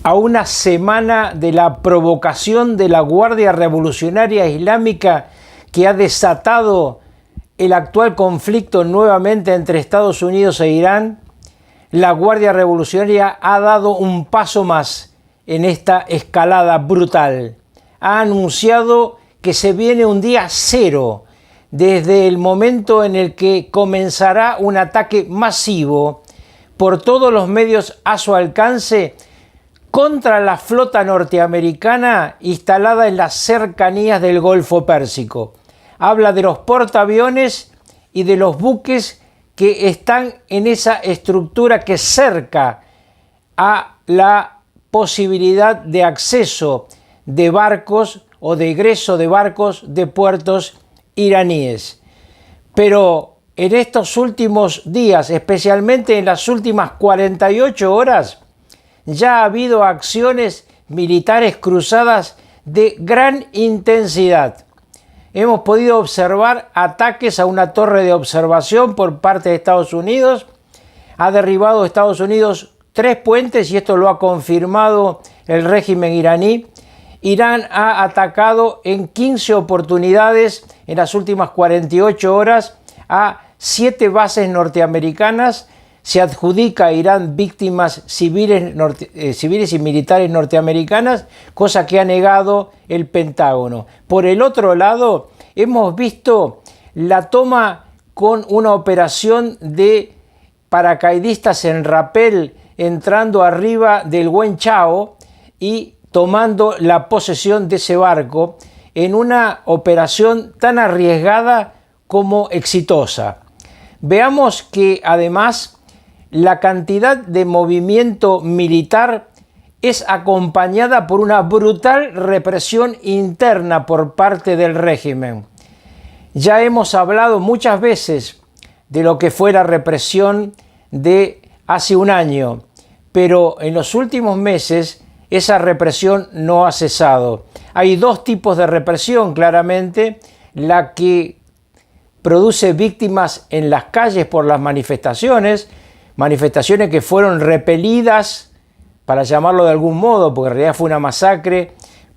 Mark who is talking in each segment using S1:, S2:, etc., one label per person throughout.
S1: A una semana de la provocación de la Guardia Revolucionaria Islámica que ha desatado el actual conflicto nuevamente entre Estados Unidos e Irán, la Guardia Revolucionaria ha dado un paso más en esta escalada brutal. Ha anunciado que se viene un día cero desde el momento en el que comenzará un ataque masivo por todos los medios a su alcance contra la flota norteamericana instalada en las cercanías del Golfo Pérsico. Habla de los portaaviones y de los buques que están en esa estructura que cerca a la posibilidad de acceso de barcos o de egreso de barcos de puertos iraníes. Pero en estos últimos días, especialmente en las últimas 48 horas, ya ha habido acciones militares cruzadas de gran intensidad. Hemos podido observar ataques a una torre de observación por parte de Estados Unidos. Ha derribado Estados Unidos 3 puentes y esto lo ha confirmado el régimen iraní. Irán ha atacado en 15 oportunidades en las últimas 48 horas a 7 bases norteamericanas. Se adjudica a Irán víctimas civiles y militares norteamericanas, cosa que ha negado el Pentágono. Por el otro lado, hemos visto la toma con una operación de paracaidistas en rapel entrando arriba del Wen Chao y tomando la posesión de ese barco en una operación tan arriesgada como exitosa. Veamos que además la cantidad de movimiento militar es acompañada por una brutal represión interna por parte del régimen. Ya hemos hablado muchas veces de lo que fue la represión de hace un año, pero en los últimos meses esa represión no ha cesado. Hay 2 tipos de represión, claramente, la que produce víctimas en las calles por las manifestaciones que fueron repelidas, para llamarlo de algún modo, porque en realidad fue una masacre,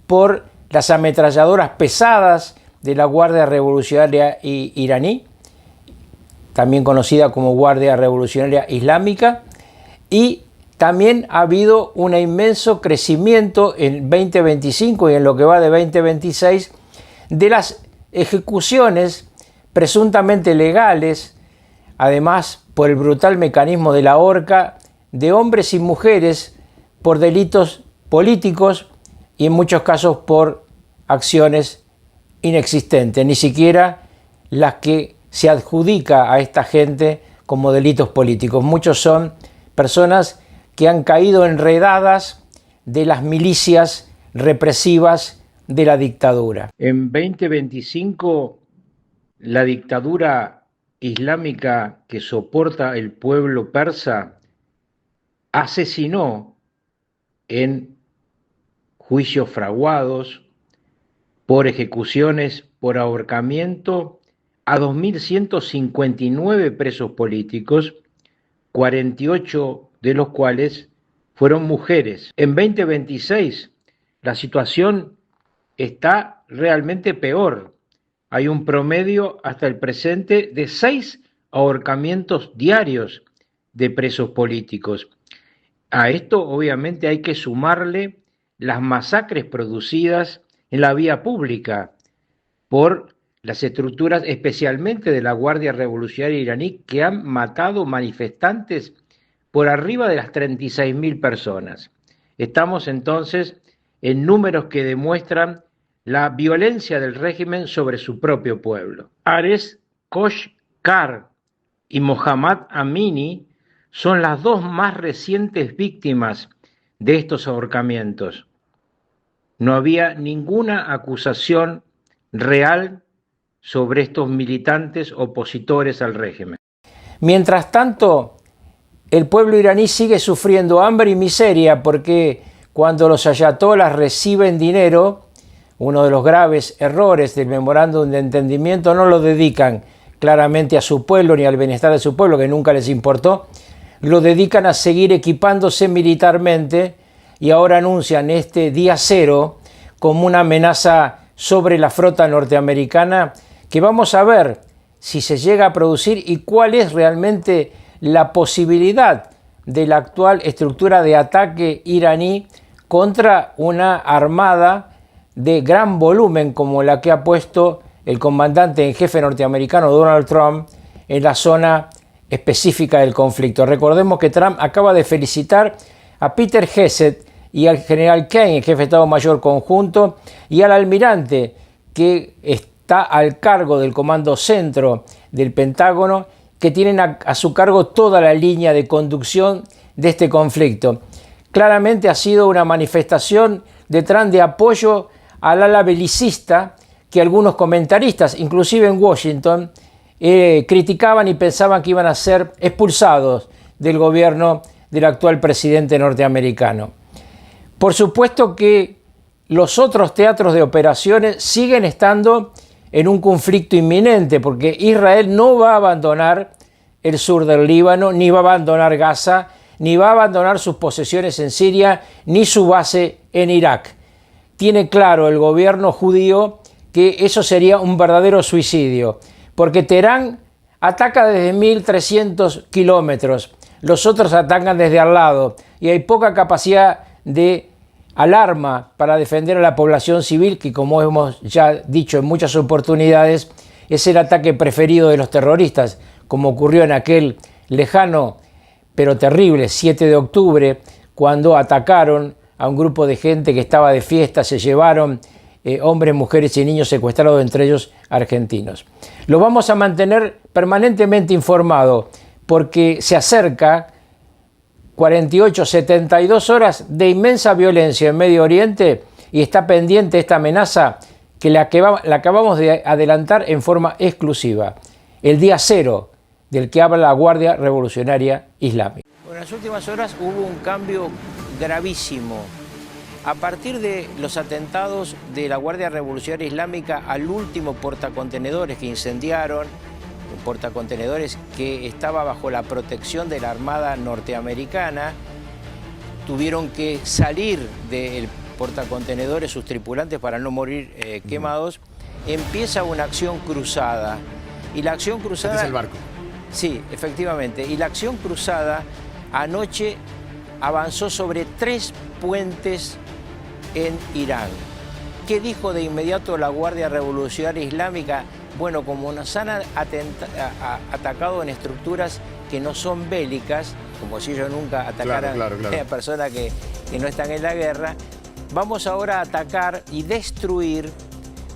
S1: por las ametralladoras pesadas de la Guardia Revolucionaria iraní, también conocida como Guardia Revolucionaria Islámica, y también ha habido un inmenso crecimiento en 2025 y en lo que va de 2026 de las ejecuciones presuntamente legales, además por el brutal mecanismo de la horca, de hombres y mujeres por delitos políticos y en muchos casos por acciones inexistentes, ni siquiera las que se adjudica a esta gente como delitos políticos. Muchos son personas que han caído enredadas de las milicias represivas de la dictadura. En 2025, la dictadura islámica que soporta el pueblo persa asesinó en juicios fraguados, por ejecuciones, por ahorcamiento, a 2.159 presos políticos, 48 de los cuales fueron mujeres. En 2026 la situación está realmente peor. Hay un promedio hasta el presente de 6 ahorcamientos diarios de presos políticos. A esto obviamente hay que sumarle las masacres producidas en la vía pública por las estructuras especialmente de la Guardia Revolucionaria iraní, que han matado manifestantes por arriba de las 36.000 personas. Estamos entonces en números que demuestran la violencia del régimen sobre su propio pueblo. Ares Koshkar y Mohammad Amini son las 2 más recientes víctimas de estos ahorcamientos. No había ninguna acusación real sobre estos militantes opositores al régimen. Mientras tanto, el pueblo iraní sigue sufriendo hambre y miseria porque cuando los ayatolás reciben dinero, uno de los graves errores del memorándum de entendimiento, no lo dedican claramente a su pueblo ni al bienestar de su pueblo, que nunca les importó, lo dedican a seguir equipándose militarmente, y ahora anuncian este día cero como una amenaza sobre la flota norteamericana que vamos a ver si se llega a producir y cuál es realmente la posibilidad de la actual estructura de ataque iraní contra una armada de gran volumen como la que ha puesto el comandante en jefe norteamericano Donald Trump en la zona específica del conflicto. Recordemos que Trump acaba de felicitar a Peter Hegseth y al general Kane, el jefe de Estado Mayor Conjunto, y al almirante que está al cargo del Comando Centro del Pentágono, que tienen a su cargo toda la línea de conducción de este conflicto. Claramente ha sido una manifestación de Trump de apoyo al ala belicista que algunos comentaristas, inclusive en Washington, criticaban y pensaban que iban a ser expulsados del gobierno del actual presidente norteamericano. Por supuesto que los otros teatros de operaciones siguen estando en un conflicto inminente, porque Israel no va a abandonar el sur del Líbano, ni va a abandonar Gaza, ni va a abandonar sus posesiones en Siria, ni su base en Irak. Tiene claro el gobierno judío que eso sería un verdadero suicidio, porque Teherán ataca desde 1.300 kilómetros, los otros atacan desde al lado, y hay poca capacidad de alarma para defender a la población civil, que como hemos ya dicho en muchas oportunidades, es el ataque preferido de los terroristas, como ocurrió en aquel lejano pero terrible 7 de octubre, cuando atacaron a un grupo de gente que estaba de fiesta, se llevaron hombres, mujeres y niños secuestrados, entre ellos argentinos. Lo vamos a mantener permanentemente informado, porque se acerca 48, 72 horas de inmensa violencia en Medio Oriente y está pendiente esta amenaza que la acabamos de adelantar en forma exclusiva. El día cero del que habla la Guardia Revolucionaria Islámica. En las últimas horas hubo un cambio gravísimo. A partir de los atentados de la Guardia Revolucionaria Islámica al último portacontenedores que incendiaron, un portacontenedores que estaba bajo la protección de la Armada norteamericana, tuvieron que salir del portacontenedores sus tripulantes para no morir quemados, empieza una acción cruzada. Y la acción cruzada...
S2: Este es el barco.
S1: Sí, efectivamente. Y la acción cruzada anoche avanzó sobre 3 puentes en Irán. ¿Qué dijo de inmediato la Guardia Revolucionaria Islámica? Bueno, como nos han atacado en estructuras que no son bélicas, como si ellos nunca atacaran a personas que no están en la guerra, vamos ahora a atacar y destruir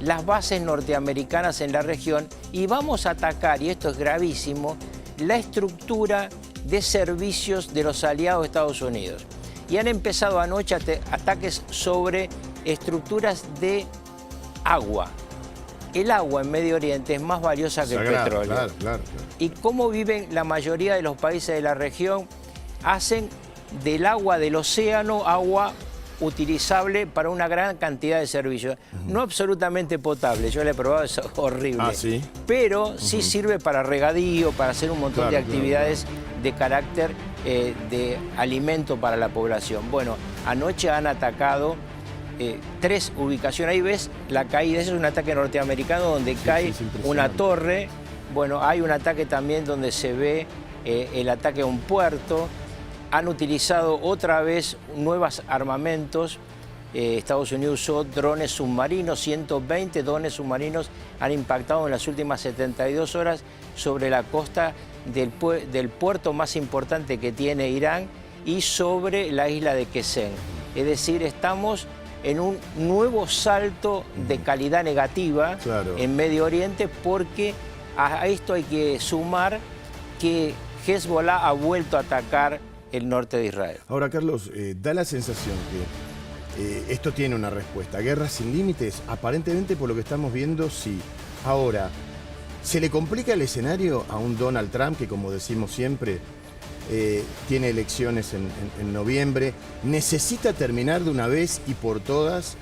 S1: las bases norteamericanas en la región y vamos a atacar, y esto es gravísimo, la estructura de servicios de los aliados de Estados Unidos. Y han empezado anoche ataques sobre estructuras de agua. El agua en Medio Oriente es más valiosa que el petróleo. Claro. Y cómo viven la mayoría de los países de la región, hacen del agua del océano agua utilizable para una gran cantidad de servicios. No absolutamente potable, yo la he probado, es horrible.
S2: ¿Sí?
S1: Pero sí sirve para regadío, para hacer un montón de actividades de carácter de alimento para la población. Bueno, anoche han atacado 3 ubicaciones. Ahí ves la caída, ese es un ataque norteamericano donde cae una torre. Bueno, hay un ataque también donde se ve el ataque a un puerto. Han utilizado otra vez nuevos armamentos. Estados Unidos usó drones submarinos, 120 drones submarinos han impactado en las últimas 72 horas sobre la costa del puerto más importante que tiene Irán y sobre la isla de Qesem. Es decir, estamos en un nuevo salto de calidad negativa en Medio Oriente, porque a esto hay que sumar que Hezbollah ha vuelto a atacar el norte de Israel.
S2: Ahora, Carlos, da la sensación que esto tiene una respuesta. Guerra sin límites, aparentemente por lo que estamos viendo, sí. Ahora, ¿se le complica el escenario a un Donald Trump que, como decimos siempre, tiene elecciones en noviembre? ¿Necesita terminar de una vez y por todas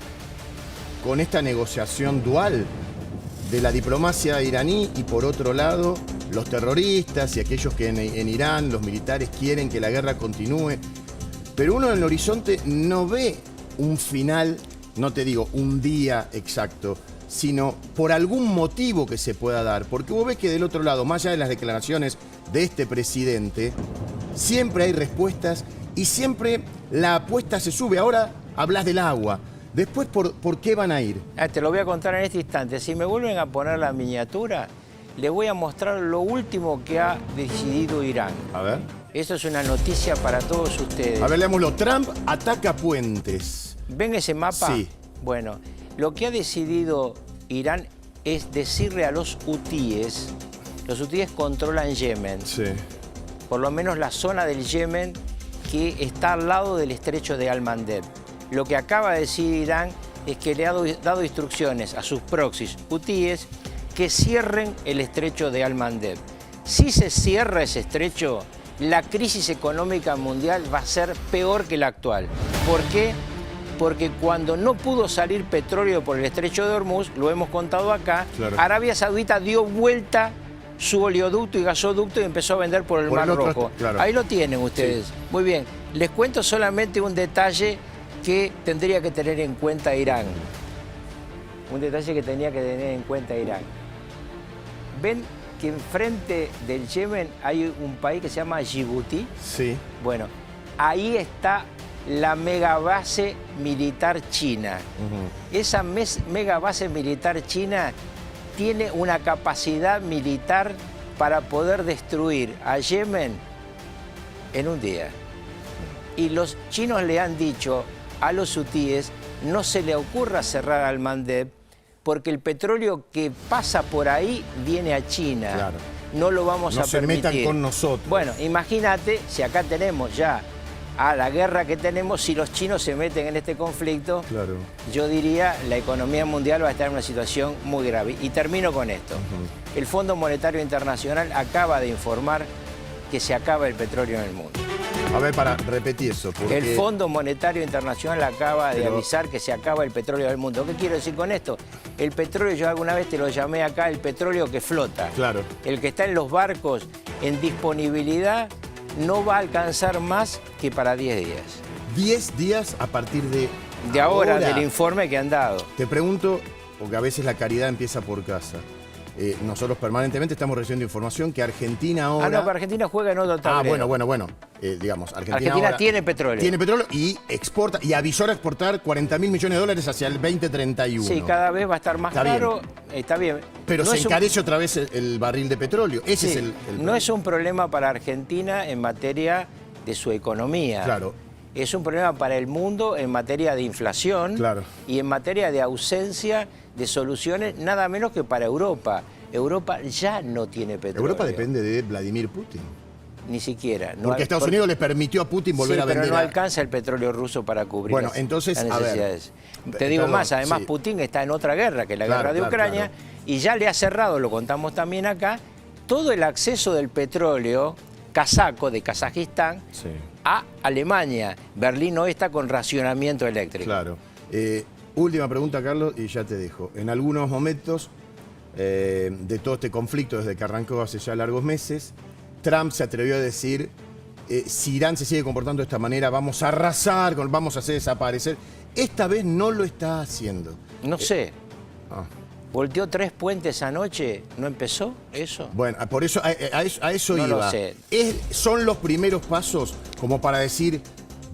S2: con esta negociación dual de la diplomacia iraní y, por otro lado, los terroristas y aquellos que en Irán, los militares, quieren que la guerra continúe? pero uno en el horizonte no ve un final, no te digo un día exacto, sino por algún motivo que se pueda dar. Porque vos ves que del otro lado, más allá de las declaraciones de este presidente, siempre hay respuestas y siempre la apuesta se sube. Ahora hablas del agua. Después, ¿por qué van a ir?
S1: Te lo voy a contar en este instante. Si me vuelven a poner la miniatura, les voy a mostrar lo último que ha decidido Irán.
S2: A ver.
S1: Eso es una noticia para todos ustedes.
S2: A ver, leámoslo. Trump ataca puentes.
S1: ¿Ven ese mapa?
S2: Sí.
S1: Bueno, lo que ha decidido Irán es decirle a los hutíes controlan Yemen.
S2: Sí.
S1: Por lo menos la zona del Yemen que está al lado del estrecho de Al-Mandeb. Lo que acaba de decir Irán es que le ha dado instrucciones a sus proxies hutíes que cierren el estrecho de Al-Mandeb. Si se cierra ese estrecho, la crisis económica mundial va a ser peor que la actual. ¿Por qué? Porque cuando no pudo salir petróleo por el estrecho de Hormuz, lo hemos contado acá,
S2: claro,
S1: Arabia Saudita dio vuelta su oleoducto y gasoducto y empezó a vender por el Mar Rojo.
S2: Claro.
S1: Ahí lo tienen ustedes. Sí. Muy bien. Les cuento solamente un detalle que tendría que tener en cuenta Irán. Un detalle que tenía que tener en cuenta Irán. ¿Ven que enfrente del Yemen hay un país que se llama Djibouti?
S2: Sí.
S1: Bueno, ahí está la megabase militar china. Esa megabase militar china tiene una capacidad militar para poder destruir a Yemen en un día. Y los chinos le han dicho a los hutíes, no se le ocurra cerrar Al-Mandeb porque el petróleo que pasa por ahí viene a China.
S2: Claro.
S1: No lo vamos a permitir.
S2: No se metan con nosotros.
S1: Bueno, imagínate si acá tenemos ya a la guerra que tenemos, si los chinos se meten en este conflicto,
S2: claro,
S1: yo diría la economía mundial va a estar en una situación muy grave. Y termino con esto. El Fondo Monetario Internacional acaba de informar que se acaba el petróleo en el mundo.
S2: A ver, para repetir eso. Porque...
S1: El Fondo Monetario Internacional acaba de avisar que se acaba el petróleo del mundo. ¿Qué quiero decir con esto? El petróleo, yo alguna vez te lo llamé acá, el petróleo que flota.
S2: Claro. El
S1: que está en los barcos en disponibilidad no va a alcanzar más que para 10 días.
S2: 10 días a partir de
S1: ahora, del informe que han dado.
S2: Te pregunto, porque a veces la caridad empieza por casa. Nosotros permanentemente estamos recibiendo información que Argentina ahora...
S1: Ah, no, que Argentina juega en otro tablero.
S2: Bueno. Digamos,
S1: Argentina ahora tiene petróleo.
S2: Tiene petróleo y exporta, y avisó a exportar 40.000 millones de dólares hacia el 2031.
S1: Sí, cada vez va a estar más caro. Está bien.
S2: Pero no se encarece otra vez el barril de petróleo. Ese es el
S1: no es un problema para Argentina en materia de su economía.
S2: Claro.
S1: Es un problema para el mundo en materia de inflación,
S2: claro,
S1: y en materia de ausencia de soluciones, nada menos que para Europa. Europa ya no tiene petróleo.
S2: Europa depende de Vladimir Putin.
S1: Ni siquiera.
S2: Porque Estados Unidos le permitió a Putin volver a vender.
S1: Pero no alcanza el petróleo ruso para cubrir
S2: las
S1: necesidades. Te digo más, además Putin está en otra guerra, que es la guerra de Ucrania, y ya le ha cerrado, lo contamos también acá, todo el acceso del petróleo kazaco de Kazajistán a Alemania. Berlín no está con racionamiento eléctrico.
S2: Claro. Última pregunta, Carlos, y ya te dejo. En algunos momentos de todo este conflicto, desde que arrancó hace ya largos meses, Trump se atrevió a decir, si Irán se sigue comportando de esta manera, vamos a arrasar, vamos a hacer desaparecer. Esta vez no lo está haciendo.
S1: No sé. Volteó 3 puentes anoche, ¿no empezó eso?
S2: Bueno, por eso a eso
S1: no
S2: iba.
S1: Lo sé.
S2: Son los primeros pasos como para decir,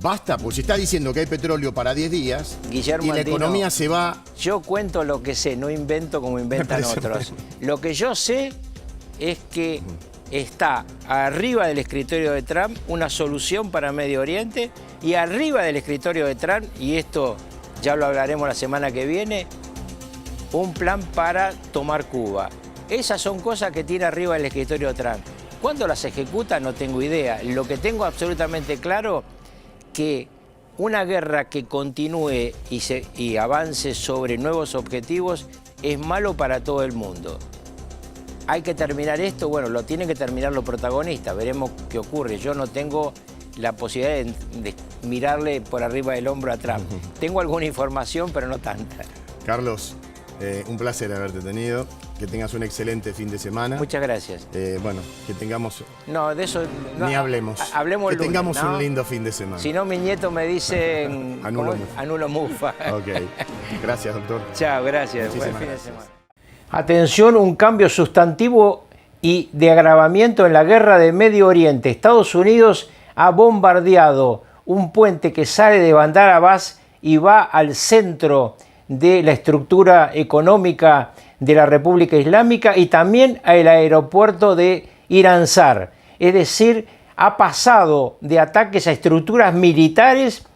S2: basta, pues si está diciendo que hay petróleo para 10 días
S1: Guillermo
S2: y la
S1: Andino,
S2: economía se va...
S1: Yo cuento lo que sé, no invento como inventan otros. Lo que yo sé es que está arriba del escritorio de Trump una solución para Medio Oriente y arriba del escritorio de Trump, y esto ya lo hablaremos la semana que viene, un plan para tomar Cuba. Esas son cosas que tiene arriba el escritorio de Trump. ¿Cuándo las ejecuta? No tengo idea. Lo que tengo absolutamente claro que una guerra que continúe y avance sobre nuevos objetivos es malo para todo el mundo. ¿Hay que terminar esto? Bueno, lo tienen que terminar los protagonistas. Veremos qué ocurre. Yo no tengo la posibilidad de mirarle por arriba del hombro a Trump. Tengo alguna información, pero no tanta.
S2: Carlos, Un placer haberte tenido. Que tengas un excelente fin de semana.
S1: Muchas gracias.
S2: Bueno, que tengamos...
S1: No, de eso... No,
S2: ni hablemos.
S1: Hablemos
S2: que
S1: lunes,
S2: tengamos
S1: ¿no?
S2: un lindo fin de semana.
S1: Si no, mi nieto me dice... Anulo mufa.
S2: Ok. Gracias, doctor.
S1: Chao, gracias.
S2: Muchísimas
S1: Buen fin de
S2: gracias.
S1: semana. Atención, un cambio sustantivo y de agravamiento en la guerra de Medio Oriente. Estados Unidos ha bombardeado un puente que sale de Bandar Abbas y va al centro de la estructura económica de la República Islámica y también al aeropuerto de Iransar. Es decir, ha pasado de ataques a estructuras militares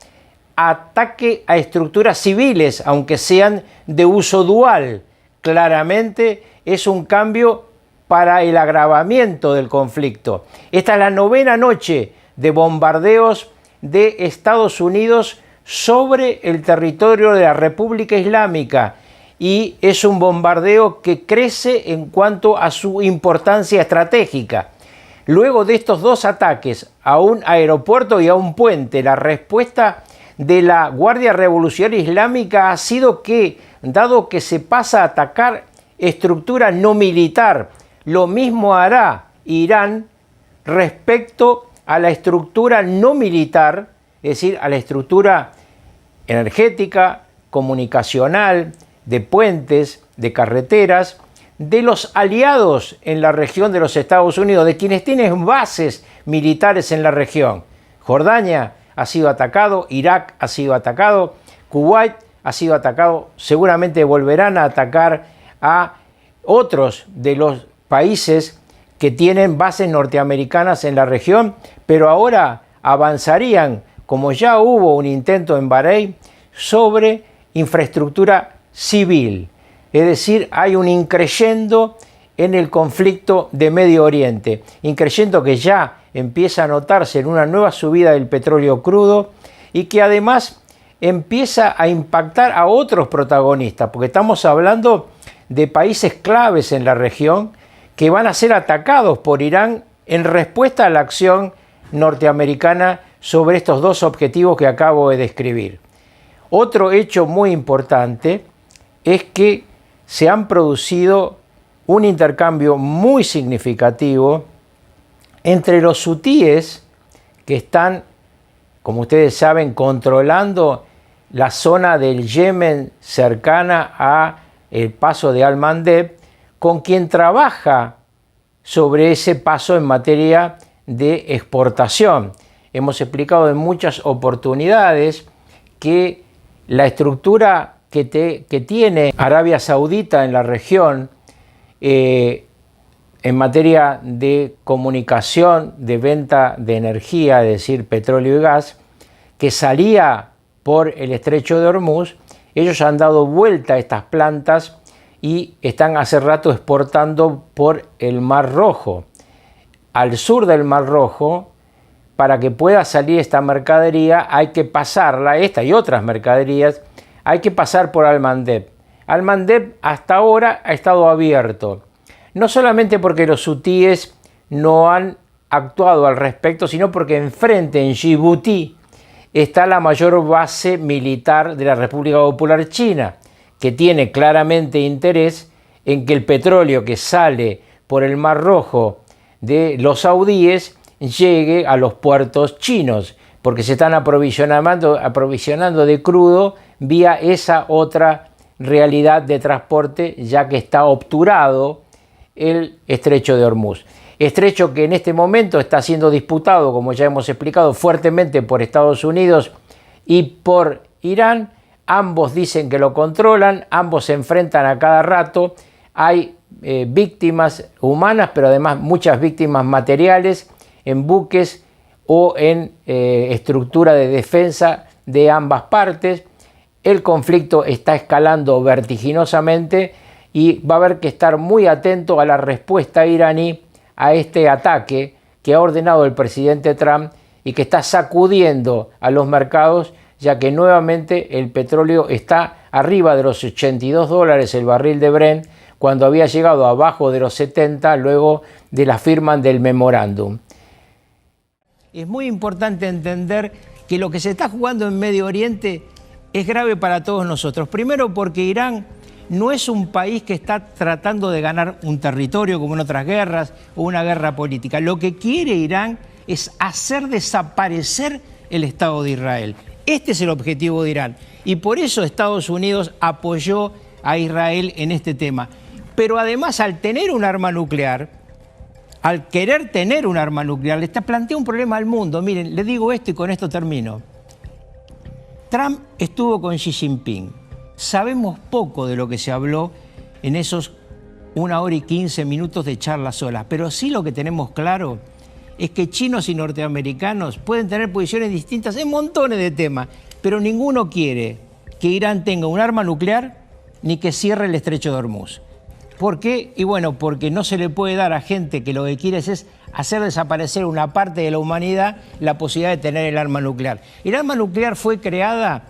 S1: a ataque a estructuras civiles, aunque sean de uso dual. Claramente es un cambio para el agravamiento del conflicto. Esta es la 9ª noche de bombardeos de Estados Unidos sobre el territorio de la República Islámica y es un bombardeo que crece en cuanto a su importancia estratégica. Luego de estos dos ataques a un aeropuerto y a un puente, la respuesta de la Guardia Revolucionaria Islámica ha sido que, dado que se pasa a atacar estructura no militar, lo mismo hará Irán respecto a la estructura no militar, es decir, a la estructura energética, comunicacional, de puentes, de carreteras, de los aliados en la región de los Estados Unidos, de quienes tienen bases militares en la región. Jordania ha sido atacado, Irak ha sido atacado, Kuwait ha sido atacado, seguramente volverán a atacar a otros de los países que tienen bases norteamericanas en la región, pero ahora avanzarían, como ya hubo un intento en Bahrein, sobre infraestructura civil. Es decir, hay un increyendo en el conflicto de Medio Oriente, increyendo que ya empieza a notarse en una nueva subida del petróleo crudo y que además empieza a impactar a otros protagonistas, porque estamos hablando de países claves en la región que van a ser atacados por Irán en respuesta a la acción norteamericana sobre estos dos objetivos que acabo de describir. Otro hecho muy importante es que se han producido un intercambio muy significativo entre los hutíes que están, como ustedes saben, controlando la zona del Yemen cercana a el paso de Al-Mandeb, con quien trabaja sobre ese paso en materia de exportación. Hemos explicado en muchas oportunidades que la estructura que tiene Arabia Saudita en la región en materia de comunicación, de venta de energía, es decir, petróleo y gas, que salía por el estrecho de Hormuz, ellos han dado vuelta a estas plantas y están hace rato exportando por el Mar Rojo. Al sur del Mar Rojo, para que pueda salir esta mercadería, hay que pasarla, esta y otras mercaderías, hay que pasar por Al-Mandeb. Al-Mandeb hasta ahora ha estado abierto, no solamente porque los hutíes no han actuado al respecto, sino porque enfrente, en Djibouti, está la mayor base militar de la República Popular China, que tiene claramente interés en que el petróleo que sale por el Mar Rojo de los saudíes llegue a los puertos chinos, porque se están aprovisionando de crudo vía esa otra realidad de transporte, ya que está obturado el estrecho de Hormuz. Estrecho que en este momento está siendo disputado, como ya hemos explicado, fuertemente por Estados Unidos y por Irán. Ambos dicen que lo controlan, ambos se enfrentan a cada rato. Hay víctimas humanas, pero además muchas víctimas materiales en buques o en estructura de defensa de ambas partes. El conflicto está escalando vertiginosamente y va a haber que estar muy atento a la respuesta iraní a este ataque que ha ordenado el presidente Trump y que está sacudiendo a los mercados, ya que nuevamente el petróleo está arriba de los $82 el barril de Brent, cuando había llegado abajo de los 70 luego de la firma del memorándum. Es muy importante entender que lo que se está jugando en Medio Oriente es grave para todos nosotros. Primero porque Irán no es un país que está tratando de ganar un territorio como en otras guerras o una guerra política. Lo que quiere Irán es hacer desaparecer el Estado de Israel. Este es el objetivo de Irán. Y por eso Estados Unidos apoyó a Israel en este tema. Pero además, al tener un arma nuclear, al querer tener un arma nuclear, le plantea un problema al mundo. Miren, le digo esto y con esto termino. Trump estuvo con Xi Jinping. Sabemos poco de lo que se habló en esos 1 hora y 15 minutos de charla sola, pero sí lo que tenemos claro es que chinos y norteamericanos pueden tener posiciones distintas en montones de temas, pero ninguno quiere que Irán tenga un arma nuclear ni que cierre el estrecho de Hormuz. ¿Por qué? Y bueno, porque no se le puede dar a gente que lo que quiere es hacer desaparecer una parte de la humanidad la posibilidad de tener el arma nuclear. El arma nuclear fue creada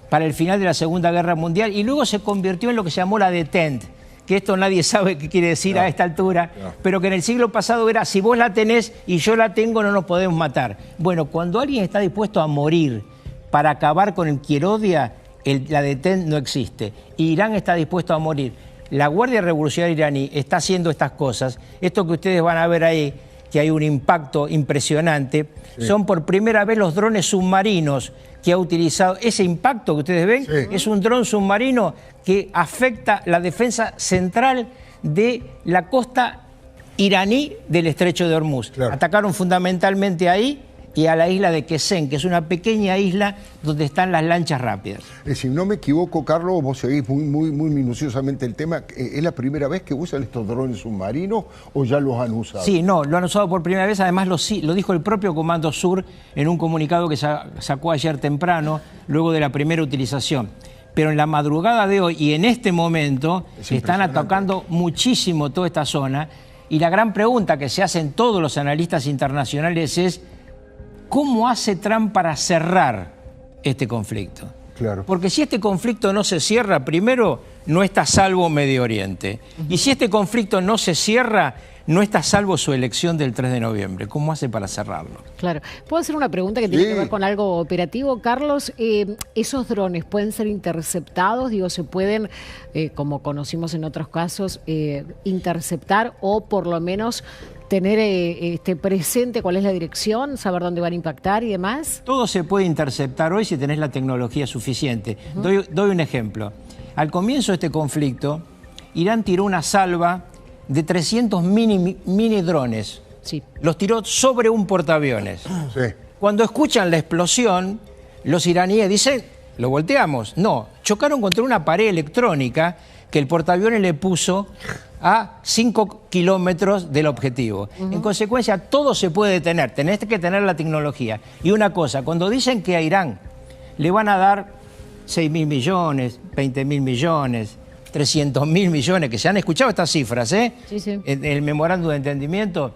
S1: para el final de la Segunda Guerra Mundial y luego se convirtió en lo que se llamó la detente, que esto nadie sabe qué quiere decir a esta altura, pero que en el siglo pasado era, si vos la tenés y yo la tengo, no nos podemos matar. Bueno, cuando alguien está dispuesto a morir para acabar con el quien odia, la detente no existe. Y Irán está dispuesto a morir. La Guardia Revolucionaria iraní está haciendo estas cosas. Esto que ustedes van a ver ahí, que hay un impacto impresionante, son por primera vez los drones submarinos que ha utilizado. Ese impacto que ustedes ven es un dron submarino que afecta la defensa central de la costa iraní del estrecho de Hormuz. Atacaron fundamentalmente ahí y a la isla de Qesem, que es una pequeña isla donde están las lanchas rápidas.
S3: Si no me equivoco, Carlos, vos seguís muy minuciosamente el tema. ¿Es la primera vez que usan estos drones submarinos o ya los han usado?
S1: Sí, no, lo han usado por primera vez. Además lo dijo el propio Comando Sur en un comunicado que sacó ayer temprano, luego de la primera utilización. Pero en la madrugada de hoy y en este momento están atacando muchísimo toda esta zona. Y la gran pregunta que se hacen todos los analistas internacionales es: ¿cómo hace Trump para cerrar este conflicto?
S3: Claro.
S1: Porque si este conflicto no se cierra, primero, no está a salvo Medio Oriente. Y si este conflicto no se cierra, no está a salvo su elección del 3 de noviembre. ¿Cómo hace para cerrarlo?
S4: Claro. ¿Puedo hacer una pregunta que tiene que ver con algo operativo, Carlos? ¿Esos drones pueden ser interceptados? Digo, ¿se pueden, como conocimos en otros casos, interceptar o por lo menos tener presente cuál es la dirección, saber dónde van a impactar y demás?
S1: Todo se puede interceptar hoy si tenés la tecnología suficiente. Doy un ejemplo. Al comienzo de este conflicto, Irán tiró una salva de 300 mini drones.
S4: Sí.
S1: Los tiró sobre un portaaviones.
S3: Sí.
S1: Cuando escuchan la explosión, los iraníes dicen, lo volteamos. No, chocaron contra una pared electrónica que el portaaviones le puso a 5 kilómetros del objetivo. En consecuencia, todo se puede detener. Tenés que tener la tecnología. Y una cosa, cuando dicen que a Irán le van a dar 6.000 millones, 20.000 millones, 300.000 millones, que se han escuchado estas cifras,
S4: Sí, sí.
S1: en el memorándum de entendimiento,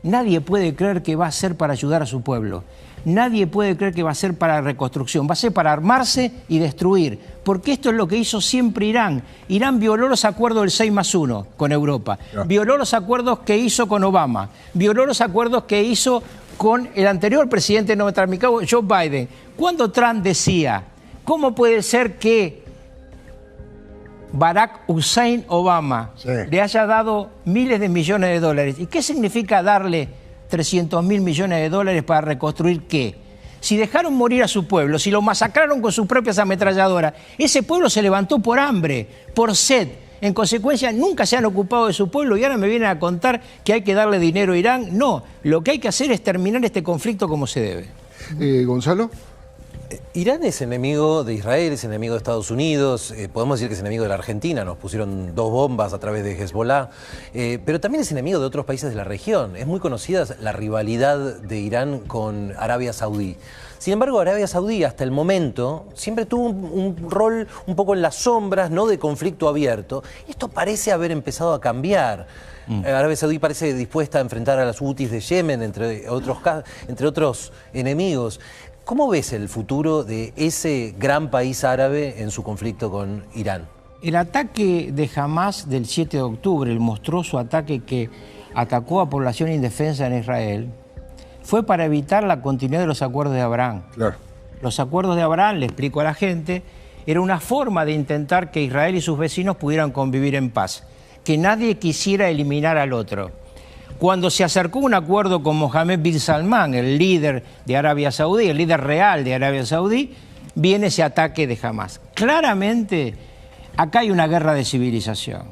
S1: nadie puede creer que va a ser para ayudar a su pueblo. Nadie puede creer que va a ser para reconstrucción, va a ser para armarse y destruir, porque esto es lo que hizo siempre Irán. Irán violó los acuerdos del 6+1 con Europa, violó los acuerdos que hizo con Obama, violó los acuerdos que hizo con el anterior presidente norteamericano, Joe Biden. Cuando Trump decía, ¿cómo puede ser que Barack Hussein Obama le haya dado miles de millones de dólares? ¿Y qué significa darle 300.000 millones de dólares para reconstruir qué? Si dejaron morir a su pueblo, si lo masacraron con sus propias ametralladoras, ese pueblo se levantó por hambre, por sed. En consecuencia, nunca se han ocupado de su pueblo y ahora me vienen a contar que hay que darle dinero a Irán. No, lo que hay que hacer es terminar este conflicto como se debe.
S3: Gonzalo.
S5: Irán es enemigo de Israel, es enemigo de Estados Unidos, podemos decir que es enemigo de la Argentina, nos pusieron 2 bombas a través de Hezbollah, pero también es enemigo de otros países de la región. Es muy conocida la rivalidad de Irán con Arabia Saudí. Sin embargo, Arabia Saudí hasta el momento siempre tuvo un rol un poco en las sombras, no de conflicto abierto. Esto parece haber empezado a cambiar. Arabia Saudí parece dispuesta a enfrentar a las Houthis de Yemen, entre otros enemigos. ¿Cómo ves el futuro de ese gran país árabe en su conflicto con Irán?
S1: El ataque de Hamás del 7 de octubre, el monstruoso ataque que atacó a población indefensa en Israel, fue para evitar la continuidad de los acuerdos de Abraham.
S3: Claro.
S1: Los acuerdos de Abraham, le explico a la gente, era una forma de intentar que Israel y sus vecinos pudieran convivir en paz, que nadie quisiera eliminar al otro. Cuando se acercó un acuerdo con Mohammed bin Salman, el líder de Arabia Saudí, el líder real de Arabia Saudí, viene ese ataque de Hamas. Claramente, acá hay una guerra de civilización.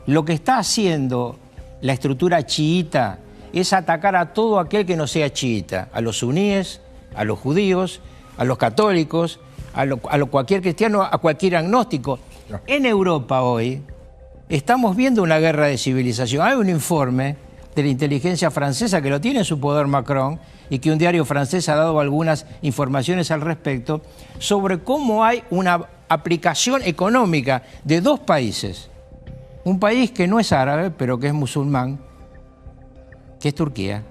S1: Lo que está haciendo la estructura chiita es atacar a todo aquel que no sea chiita, a los suníes, a los judíos, a los católicos, a cualquier cristiano, a cualquier agnóstico. En Europa hoy estamos viendo una guerra de civilización. Hay un informe de la inteligencia francesa que lo tiene en su poder Macron y que un diario francés ha dado algunas informaciones al respecto sobre cómo hay una aplicación económica de dos países. Un país que no es árabe, pero que es musulmán, que es Turquía,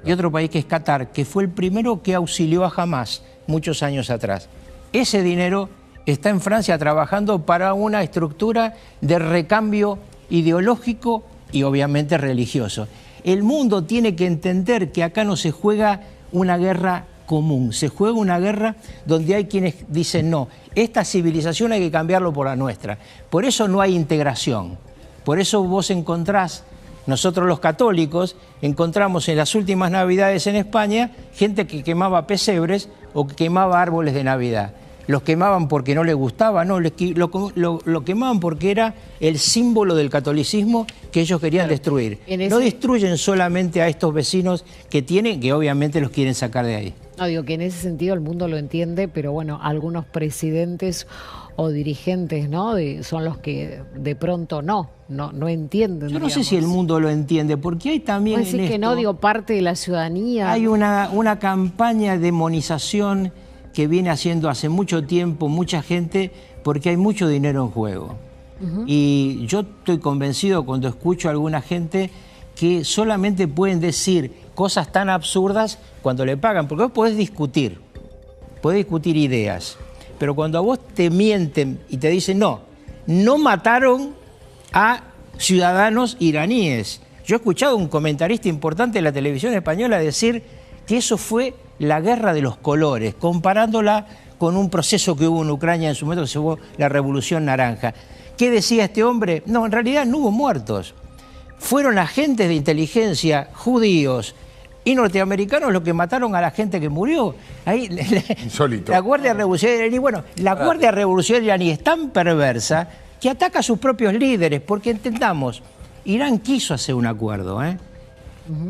S1: y otro país que es Qatar, que fue el primero que auxilió a Hamas muchos años atrás. Ese dinero está en Francia trabajando para una estructura de recambio ideológico y obviamente religioso. El mundo tiene que entender que acá no se juega una guerra común, se juega una guerra donde hay quienes dicen no, esta civilización hay que cambiarlo por la nuestra. Por eso no hay integración, por eso vos encontrás, nosotros los católicos encontramos en las últimas Navidades en España gente que quemaba pesebres o que quemaba árboles de Navidad. Los quemaban porque no les gustaba, no, lo quemaban porque era el símbolo del catolicismo que ellos querían destruir. No destruyen solamente a estos vecinos que tienen, que obviamente los quieren sacar de ahí.
S4: No, digo que en ese sentido el mundo lo entiende, pero bueno, algunos presidentes o dirigentes, ¿no? Son los que de pronto no entienden.
S1: Yo no sé si el mundo lo entiende, porque hay también
S4: en esto, que no, digo, parte de la ciudadanía.
S1: Hay una campaña de demonización que viene haciendo hace mucho tiempo mucha gente porque hay mucho dinero en juego. Y yo estoy convencido cuando escucho a alguna gente que solamente pueden decir cosas tan absurdas cuando le pagan, porque vos podés discutir ideas, pero cuando a vos te mienten y te dicen no mataron a ciudadanos iraníes. Yo he escuchado a un comentarista importante de la televisión española decir que eso fue la guerra de los colores, comparándola con un proceso que hubo en Ucrania en su momento, que se llamó la Revolución Naranja. ¿Qué decía este hombre? No, en realidad no hubo muertos. Fueron agentes de inteligencia judíos y norteamericanos los que mataron a la gente que murió. Ahí,
S3: insólito.
S1: La Guardia Revolucionaria iraní, bueno, la Guardia Revolucionaria iraní es tan perversa que ataca a sus propios líderes, porque entendamos, Irán quiso hacer un acuerdo,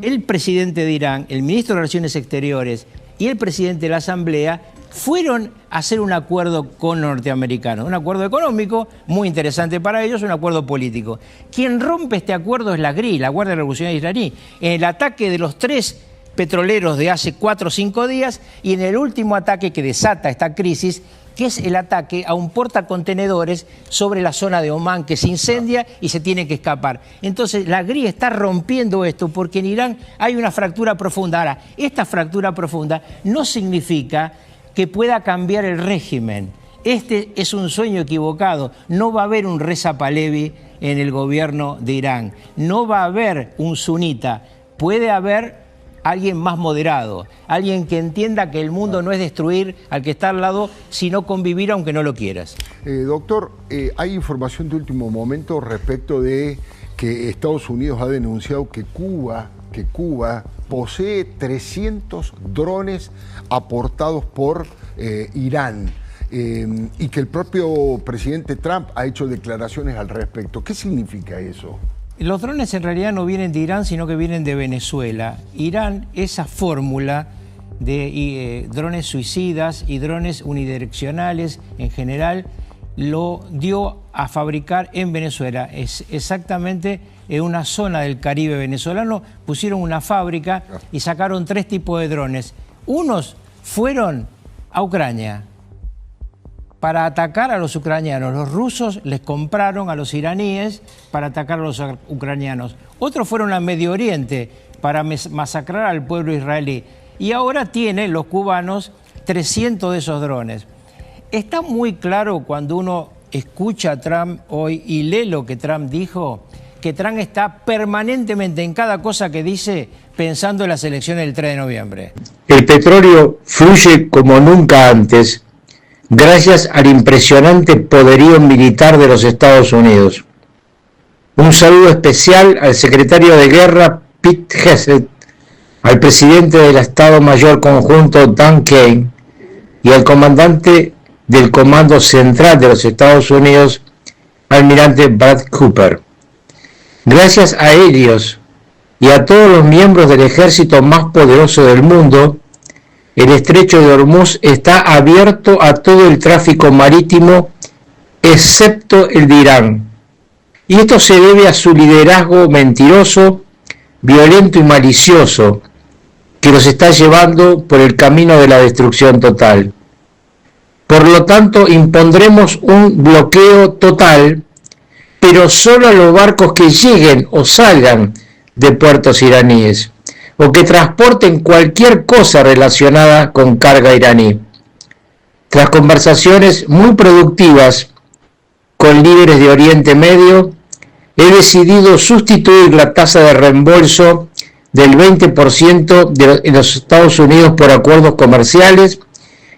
S1: El presidente de Irán, el ministro de Relaciones Exteriores y el presidente de la Asamblea fueron a hacer un acuerdo con norteamericanos, un acuerdo económico muy interesante para ellos, un acuerdo político. Quien rompe este acuerdo es la GRI, la Guardia Revolucionaria Iraní, en el ataque de los 3 petroleros de hace 4 o 5 días y en el último ataque que desata esta crisis, que es el ataque a un portacontenedores sobre la zona de Omán, que se incendia y se tiene que escapar. Entonces la GRI está rompiendo esto porque en Irán hay una fractura profunda. Ahora, esta fractura profunda no significa que pueda cambiar el régimen. Este es un sueño equivocado. No va a haber un Reza Pahlavi en el gobierno de Irán. No va a haber un sunita. Puede haber alguien más moderado, alguien que entienda que el mundo no es destruir al que está al lado, sino convivir aunque no lo quieras.
S3: Doctor, hay información de último momento respecto de que Estados Unidos ha denunciado que Cuba posee 300 drones aportados por Irán y que el propio presidente Trump ha hecho declaraciones al respecto. ¿Qué significa eso?
S1: Los drones en realidad no vienen de Irán, sino que vienen de Venezuela. Irán, esa fórmula de drones suicidas y drones unidireccionales en general, lo dio a fabricar en Venezuela. Es exactamente en una zona del Caribe venezolano, pusieron una fábrica y sacaron 3 tipos de drones. Unos fueron a Ucrania para atacar a los ucranianos. Los rusos les compraron a los iraníes para atacar a los ucranianos. Otros fueron a Medio Oriente para masacrar al pueblo israelí. Y ahora tienen los cubanos 300 de esos drones. Está muy claro cuando uno escucha a Trump hoy y lee lo que Trump dijo, que Trump está permanentemente en cada cosa que dice pensando en las elecciones del 3 de noviembre.
S6: El petróleo fluye como nunca antes.
S1: gracias al impresionante poderío militar de los Estados Unidos. Un saludo especial al secretario de Guerra Pete Hegseth, al presidente del Estado Mayor Conjunto Dan Kane y al comandante del Comando Central de los Estados Unidos, almirante Brad Cooper. Gracias a ellos y a todos los miembros del ejército más poderoso del mundo, el estrecho de Hormuz está abierto a todo el tráfico marítimo, excepto el de Irán. Y esto se debe a su liderazgo mentiroso, violento y malicioso, que los está llevando por el camino de la destrucción total. Por lo tanto, impondremos un bloqueo total, pero solo a los barcos que lleguen o salgan de puertos iraníes, o que transporten cualquier cosa relacionada con carga iraní. Tras conversaciones muy productivas con líderes de Oriente Medio, he decidido sustituir la tasa de reembolso del 20% en los Estados Unidos por acuerdos comerciales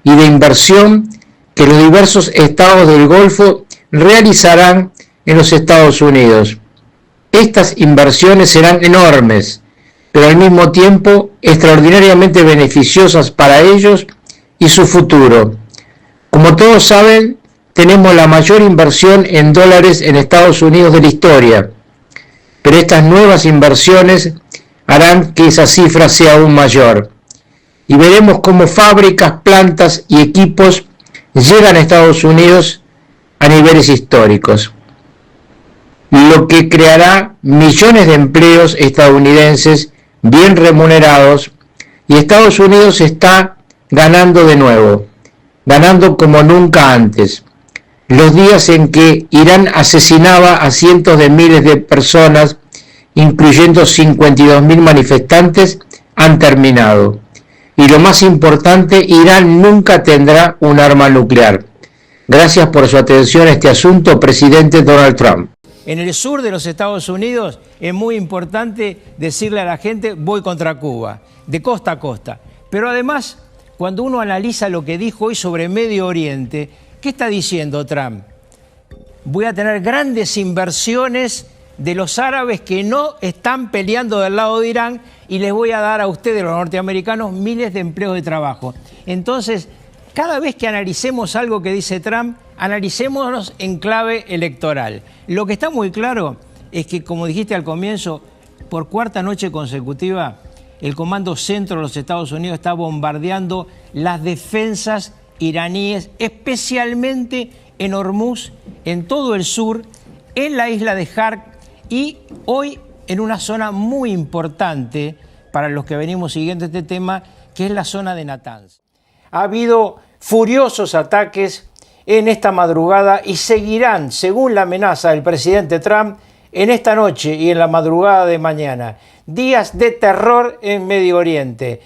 S1: y de inversión que los diversos estados del Golfo realizarán en los Estados Unidos. Estas inversiones serán enormes, pero al mismo tiempo extraordinariamente beneficiosas para ellos y su futuro. Como todos saben, tenemos la mayor inversión en dólares en Estados Unidos de la historia, pero estas nuevas inversiones harán que esa cifra sea aún mayor. Y veremos cómo fábricas, plantas y equipos llegan a Estados Unidos a niveles históricos, lo que creará millones de empleos estadounidenses bien remunerados, y Estados Unidos está ganando de nuevo, ganando como nunca antes. Los días en que Irán asesinaba a cientos de miles de personas, incluyendo 52.000 manifestantes, han terminado. Y lo más importante, Irán nunca tendrá un arma nuclear. Gracias por su atención a este asunto, presidente Donald Trump. En el sur de los Estados Unidos es muy importante decirle a la gente: voy contra Cuba, de costa a costa. Pero además, cuando uno analiza lo que dijo hoy sobre Medio Oriente, ¿qué está diciendo Trump? Voy a tener grandes inversiones de los árabes que no están peleando del lado de Irán y les voy a dar a ustedes, los norteamericanos, miles de empleos de trabajo. Entonces, cada vez que analicemos algo que dice Trump, analicémonos en clave electoral. Lo que está muy claro es que, como dijiste al comienzo, por cuarta noche consecutiva, el Comando Centro de los Estados Unidos está bombardeando las defensas iraníes, especialmente en Hormuz, en todo el sur, en la isla de Hark y hoy en una zona muy importante para los que venimos siguiendo este tema, que es la zona de Natanz. Ha habido furiosos ataques en esta madrugada y seguirán, según la amenaza del presidente Trump, en esta noche y en la madrugada de mañana. Días de terror en Medio Oriente,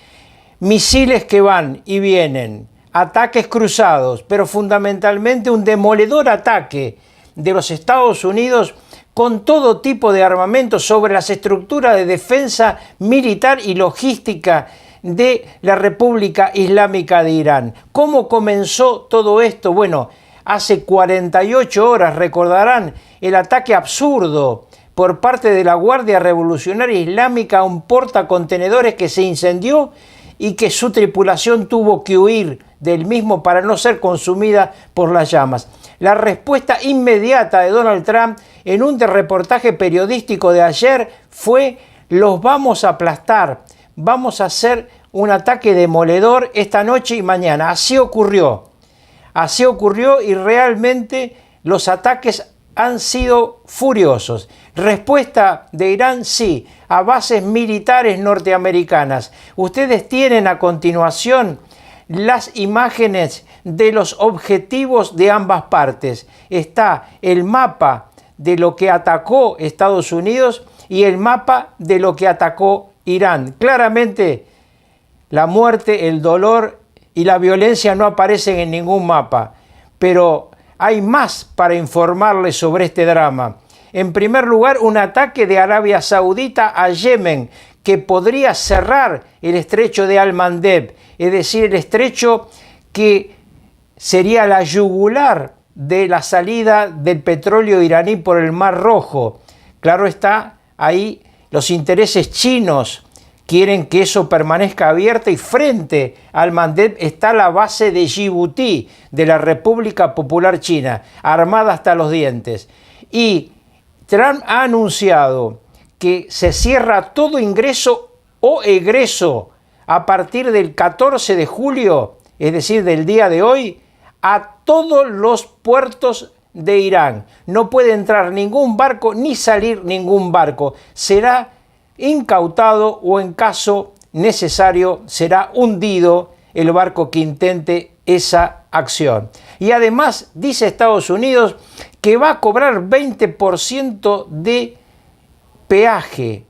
S1: misiles que van y vienen, ataques cruzados, pero fundamentalmente un demoledor ataque de los Estados Unidos con todo tipo de armamento sobre las estructuras de defensa militar y logística de la República Islámica de Irán. ¿Cómo comenzó todo esto? Bueno, hace 48 horas, recordarán, el ataque absurdo por parte de la Guardia Revolucionaria Islámica a un portacontenedores que se incendió y que su tripulación tuvo que huir del mismo para no ser consumida por las llamas. La respuesta inmediata de Donald Trump en un reportaje periodístico de ayer fue: los vamos a aplastar, vamos a hacer un ataque demoledor esta noche y mañana. Así ocurrió y realmente los ataques han sido furiosos. Respuesta de Irán, sí, a bases militares norteamericanas. Ustedes tienen a continuación las imágenes de los objetivos de ambas partes. Está el mapa de lo que atacó Estados Unidos y el mapa de lo que atacó Irán. Claramente, la muerte, el dolor y la violencia no aparecen en ningún mapa, pero hay más para informarles sobre este drama. En primer lugar, un ataque de Arabia Saudita a Yemen que podría cerrar el estrecho de Al-Mandeb, es decir, el estrecho que sería la yugular de la salida del petróleo iraní por el Mar Rojo. Claro está, ahí los intereses chinos quieren que eso permanezca abierto y frente al Mandeb está la base de Djibouti, de la República Popular China, armada hasta los dientes. Y Trump ha anunciado que se cierra todo ingreso o egreso a partir del 14 de julio, es decir, del día de hoy, a todos los puertos de Irán. No puede entrar ningún barco ni salir ningún barco. Será incautado o en caso necesario será hundido el barco que intente esa acción. Y además dice Estados Unidos que va a cobrar 20% de peaje.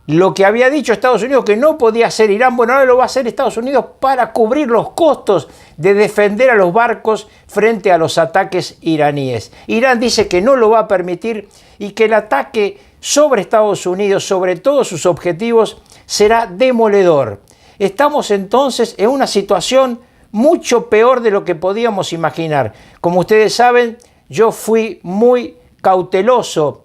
S1: Lo que había dicho Estados Unidos que no podía hacer Irán, bueno, ahora lo va a hacer Estados Unidos para cubrir los costos de defender a los barcos frente a los ataques iraníes. Irán dice que no lo va a permitir y que el ataque sobre Estados Unidos, sobre todos sus objetivos, será demoledor. Estamos entonces en una situación mucho peor de lo que podíamos imaginar. Como ustedes saben, yo fui muy cauteloso,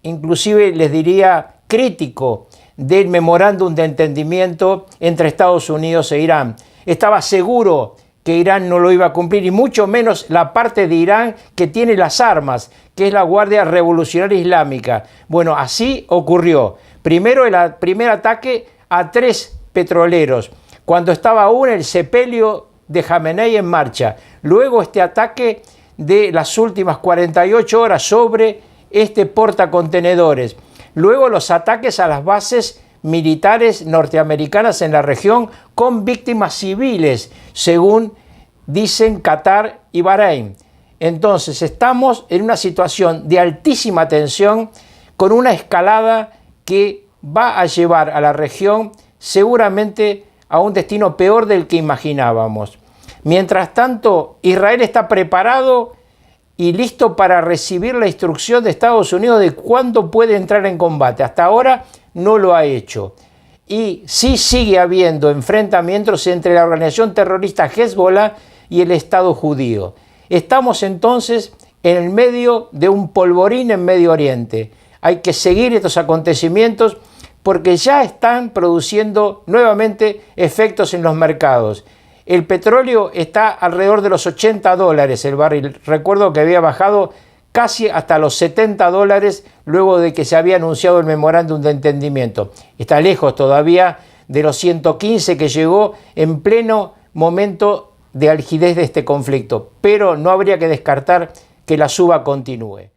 S1: inclusive les diría crítico, del memorándum de entendimiento entre Estados Unidos e Irán. Estaba seguro que Irán no lo iba a cumplir, y mucho menos la parte de Irán que tiene las armas, que es la Guardia Revolucionaria Islámica. Bueno, así ocurrió. Primero el primer ataque a 3 petroleros, cuando estaba aún el sepelio de Jamenei en marcha. Luego este ataque de las últimas 48 horas sobre este portacontenedores. Luego los ataques a las bases militares norteamericanas en la región con víctimas civiles, según dicen Qatar y Bahrein. Entonces estamos en una situación de altísima tensión con una escalada que va a llevar a la región seguramente a un destino peor del que imaginábamos. Mientras tanto, Israel está preparado y listo para recibir la instrucción de Estados Unidos de cuándo puede entrar en combate. Hasta ahora no lo ha hecho. Y sí sigue habiendo enfrentamientos entre la organización terrorista Hezbollah y el Estado judío. Estamos entonces en el medio de un polvorín en Medio Oriente. Hay que seguir estos acontecimientos porque ya están produciendo nuevamente efectos en los mercados. El petróleo está alrededor de los $80 el barril. Recuerdo que había bajado casi hasta los $70 luego de que se había anunciado el memorándum de entendimiento. Está lejos todavía de los 115 que llegó en pleno momento de algidez de este conflicto, pero no habría que descartar que la suba continúe.